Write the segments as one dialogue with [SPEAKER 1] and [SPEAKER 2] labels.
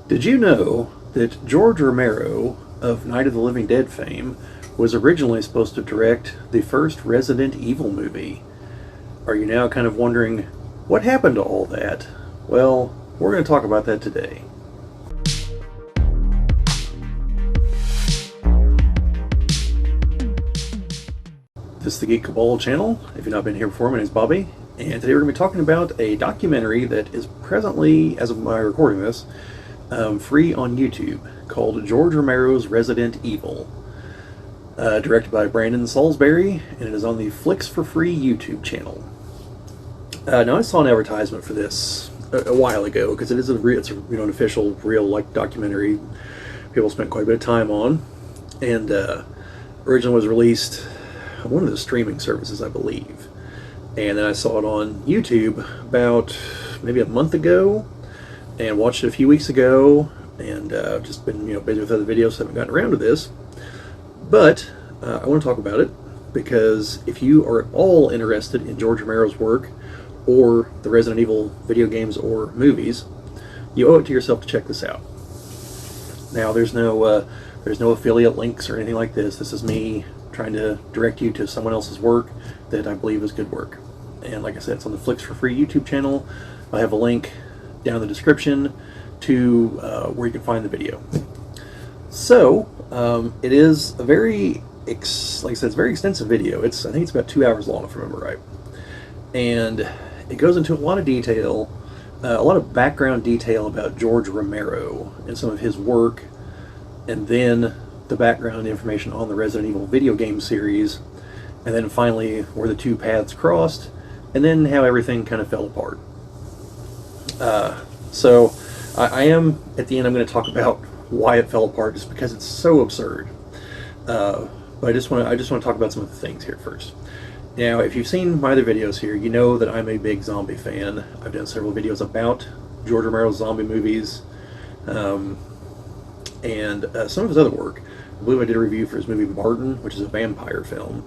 [SPEAKER 1] Did you know that George Romero of Night of the Living Dead fame was originally supposed to direct the first Resident Evil movie? Are you now kind of wondering what happened to all that? Well, we're going to talk about that today. This is the Geek Cabal channel. If you've not been here before, my name is Bobbie, and today we're going to be talking about a documentary that is presently, as of my recording this, free on YouTube, called George Romero's Resident Evil, directed by Brandon Salisbury, and it is on the Flicks for Free YouTube channel. Now, I saw an advertisement for this a while ago because it's an official, real documentary people spent quite a bit of time on, and originally was released on one of the streaming services, I believe, and then I saw it on YouTube about maybe a month ago, and watched it a few weeks ago, and just been busy with other videos, so I haven't gotten around to this. But I want to talk about it because if you are at all interested in George Romero's work or the Resident Evil video games or movies, you owe it to yourself to check this out. Now, there's no affiliate links or anything like this. This is me trying to direct you to someone else's work that I believe is good work. And like I said, it's on the Flicks for Free YouTube channel. I have a link down in the description to where you can find the video. So it is a very, like I said, it's a very extensive video. I think it's about 2 hours long, if I remember right. And it goes into a lot of detail, a lot of background detail about George Romero and some of his work, and then the background information on the Resident Evil video game series, and then finally where the two paths crossed, and then how everything kind of fell apart. So I am, at the end, I'm going to talk about why it fell apart, just because it's so absurd. But I just want to talk about some of the things here first. Now, if you've seen my other videos here, you know that I'm a big zombie fan. I've done several videos about George Romero's zombie movies, and some of his other work. I believe I did a review for his movie Martin, which is a vampire film.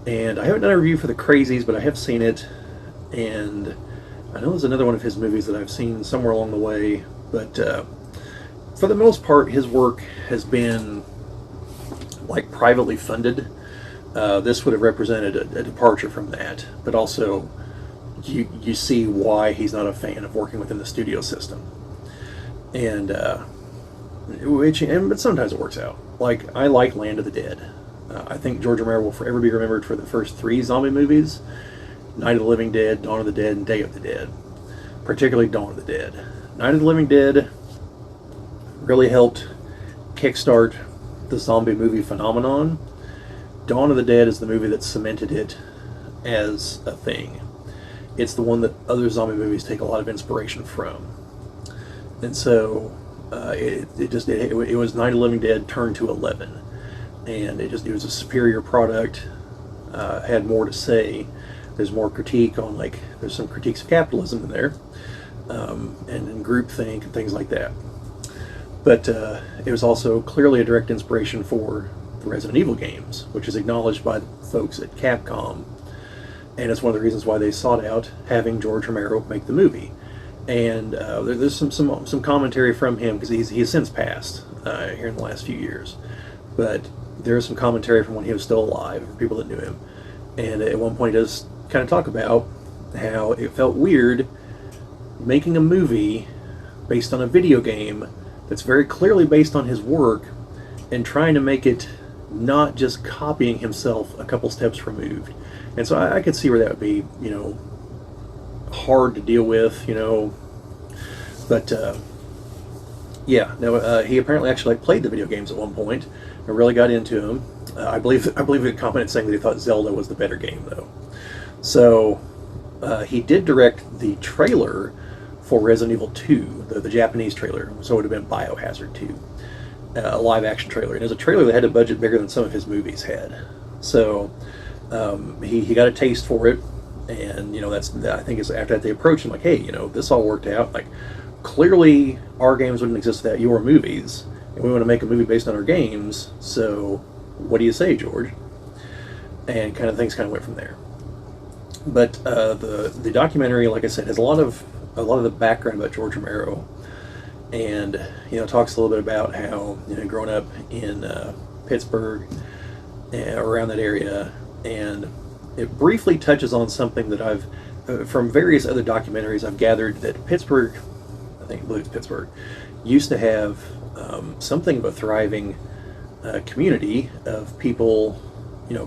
[SPEAKER 1] And I haven't done a review for The Crazies, but I have seen it, and I know there's another one of his movies that I've seen somewhere along the way, but for the most part, his work has been privately funded. This would have represented a departure from that, but also you see why he's not a fan of working within the studio system, but sometimes it works out. I like Land of the Dead. I think George Romero will forever be remembered for the first 3 zombie movies: Night of the Living Dead, Dawn of the Dead, and Day of the Dead. Particularly Dawn of the Dead. Night of the Living Dead really helped kickstart the zombie movie phenomenon. Dawn of the Dead is the movie that cemented it as a thing. It's the one that other zombie movies take a lot of inspiration from. And so it was Night of the Living Dead turned to 11. And it was a superior product, had more to say. There's more critique on, there's some critiques of capitalism in there, and groupthink and things like that. But it was also clearly a direct inspiration for the Resident Evil games, which is acknowledged by the folks at Capcom, and it's one of the reasons why they sought out having George Romero make the movie. And there's some commentary from him, because he's since passed here in the last few years, but there's some commentary from when he was still alive, for people that knew him. And at one point he does kind of talk about how it felt weird making a movie based on a video game that's very clearly based on his work, and trying to make it not just copying himself a couple steps removed. And so I could see where that would be, hard to deal with, but yeah. Now he apparently actually played the video games at one point and really got into them. I believe he commented saying that he thought Zelda was the better game, though. So he did direct the trailer for Resident Evil 2, the Japanese trailer, so it would have been Biohazard 2, a live-action trailer. And it was a trailer that had a budget bigger than some of his movies had. So he got a taste for it, and I think it's after that they approached him hey, this all worked out. Clearly our games wouldn't exist without your movies, and we want to make a movie based on our games. So what do you say, George? And things went from there. But the documentary, like I said, has a lot of the background about George Romero, and talks a little bit about how growing up in Pittsburgh, around that area, and it briefly touches on something that I've from various other documentaries I've gathered that Pittsburgh, I believe it's Pittsburgh, used to have something of a thriving community of people,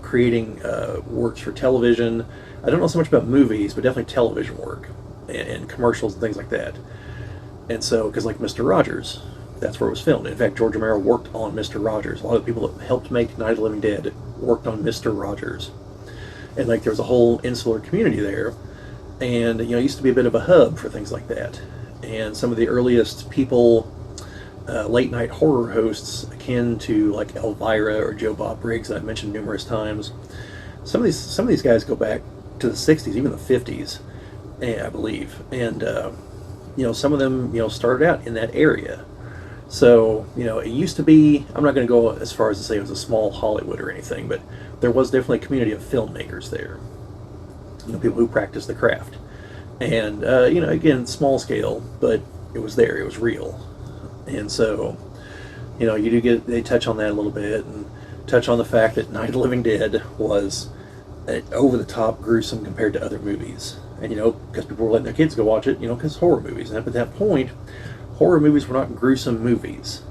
[SPEAKER 1] creating works for television. I don't know so much about movies, but definitely television work and commercials and things like that. And so, because like Mr. Rogers, that's where it was filmed. In fact, George Romero worked on Mr. Rogers. A lot of the people that helped make Night of the Living Dead worked on Mr. Rogers. And like there was a whole insular community there. And it used to be a bit of a hub for things like that. And some of the earliest people, late night horror hosts akin to like Elvira or Joe Bob Briggs that I've mentioned numerous times. Some of these guys go back to the 60s, even the 50s, I believe. And some of them started out in that area. So it used to be, I'm not going to go as far as to say it was a small Hollywood or anything, but there was definitely a community of filmmakers there. People who practiced the craft. And again, small scale, but it was there, it was real. And so you do get, they touch on that a little bit, and touch on the fact that Night of the Living Dead was over the top gruesome compared to other movies. And because people were letting their kids go watch it, because horror movies. And at that point, horror movies were not gruesome movies.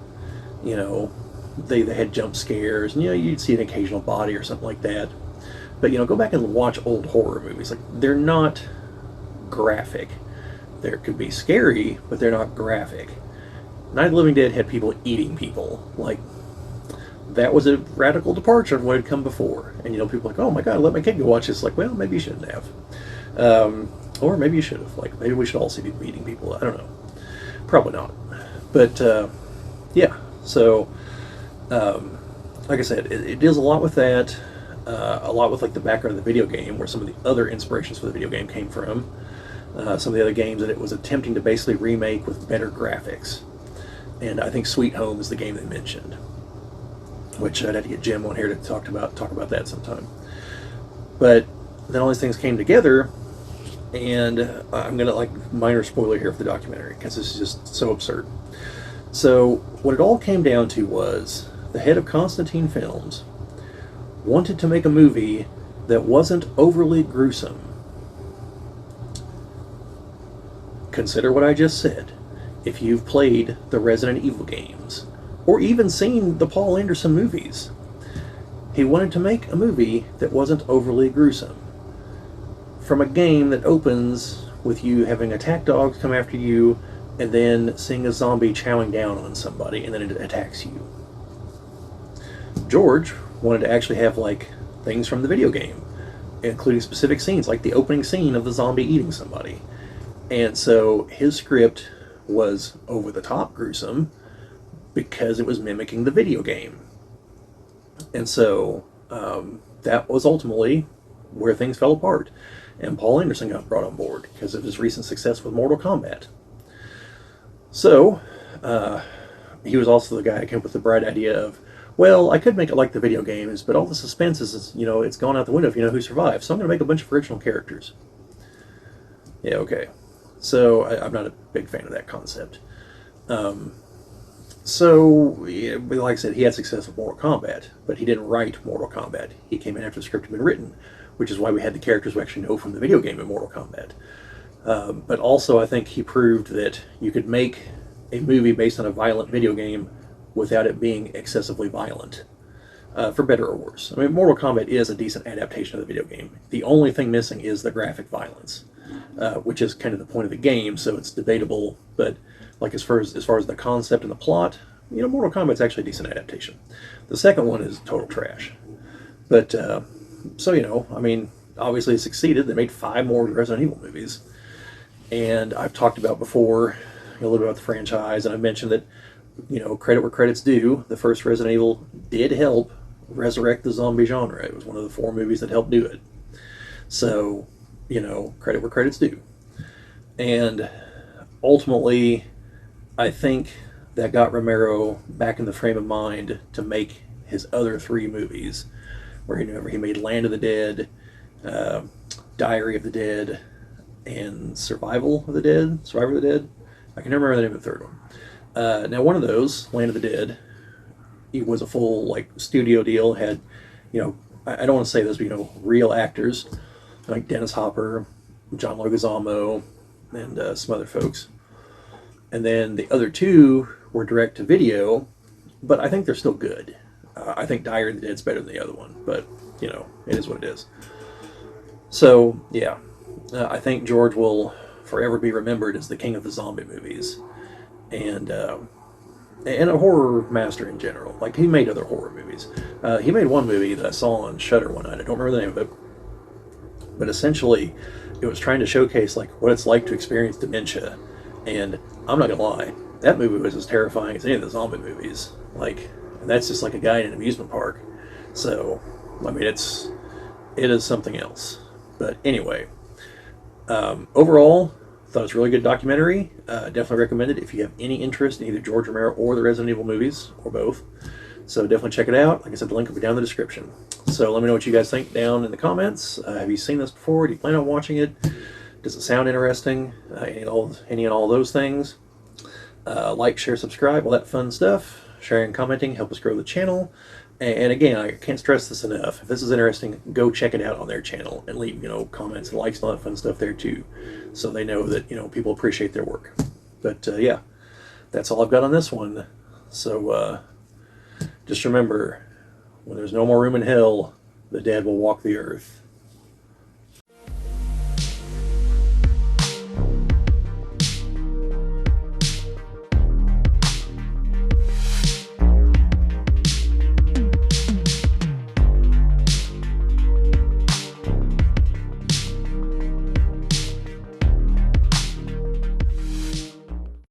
[SPEAKER 1] They had jump scares, and you'd see an occasional body or something like that. But go back and watch old horror movies. Like, they're not graphic. They could be scary, but they're not graphic. Night of the Living Dead had people eating people. Like, that was a radical departure from what had come before. And people were like, oh my god, let my kid go watch this. Like, well, maybe you shouldn't have. Or maybe you should have. Like, maybe we should all see people eating people. I don't know. Probably not. But yeah. So like I said, it deals a lot with that. A lot with like the background of the video game, where some of the other inspirations for the video game came from. Some of the other games that it was attempting to basically remake with better graphics. And I think Sweet Home is the game they mentioned, which I'd have to get Jim on here to talk about that sometime. But then all these things came together, and I'm gonna, like, minor spoiler here for the documentary because this is just so absurd. So what it all came down to was the head of Constantine Films wanted to make a movie that wasn't overly gruesome. Consider what I just said. If you've played the Resident Evil games, or even seen the Paul Anderson movies, he wanted to make a movie that wasn't overly gruesome. From a game that opens with you having attack dogs come after you, and then seeing a zombie chowing down on somebody, and then it attacks you. George wanted to actually have, like, things from the video game, including specific scenes, like the opening scene of the zombie eating somebody. And so his script was over the top gruesome because it was mimicking the video game. And so that was ultimately where things fell apart. And Paul Anderson got brought on board because of his recent success with Mortal Kombat. So he was also the guy who came up with the bright idea of, well, I could make it like the video games, but all the suspense is, it's gone out the window if you know who survived. So I'm going to make a bunch of original characters. Yeah, okay. So I'm not a big fan of that concept. So, yeah, like I said, he had success with Mortal Kombat, but he didn't write Mortal Kombat. He came in after the script had been written, which is why we had the characters we actually know from the video game in Mortal Kombat. But also, I think he proved that you could make a movie based on a violent video game without it being excessively violent, for better or worse. I mean, Mortal Kombat is a decent adaptation of the video game. The only thing missing is the graphic violence, which is kind of the point of the game, so it's debatable, but like as far as the concept and the plot, Mortal Kombat's actually a decent adaptation. The second one is total trash. But, so, I mean, obviously it succeeded. They made 5 more Resident Evil movies. And I've talked about before a little bit about the franchise, and I mentioned that, credit where credit's due, the first Resident Evil did help resurrect the zombie genre. It was one of the 4 movies that helped do it. So, credit where credit's due. And ultimately, I think that got Romero back in the frame of mind to make his other 3 movies, where he made Land of the Dead, Diary of the Dead, and Survival of the Dead. I can never remember the name of the third one. Now, one of those, Land of the Dead, it was a full like studio deal. Had, I don't want to say this, but real actors like Dennis Hopper, John Leguizamo, and some other folks. And then the other two were direct to video, but I think they're still good. I think Dire of the Dead's better than the other one, but it is what it is. So yeah, I think George will forever be remembered as the king of the zombie movies, and a horror master in general. Like, he made other horror movies. He made one movie that I saw on Shudder one night. I don't remember the name of it, but essentially, it was trying to showcase like what it's like to experience dementia. And I'm not gonna lie, that movie was as terrifying as any of the zombie movies. Like, and that's just like a guy in an amusement park. So, I mean, it is something else. But anyway, overall, thought it was a really good documentary. Definitely recommend it if you have any interest in either George Romero or the Resident Evil movies, or both. So definitely check it out. Like I said, the link will be down in the description. So let me know what you guys think down in the comments. Have you seen this before? Do you plan on watching it? Does it sound interesting? Any and all those things. Like, share, subscribe, all that fun stuff. Sharing and commenting help us grow the channel. And again, I can't stress this enough. If this is interesting, go check it out on their channel and leave, comments and likes and all that fun stuff there too, so they know that, people appreciate their work. But yeah, that's all I've got on this one. So just remember, when there's no more room in hell, the dead will walk the earth.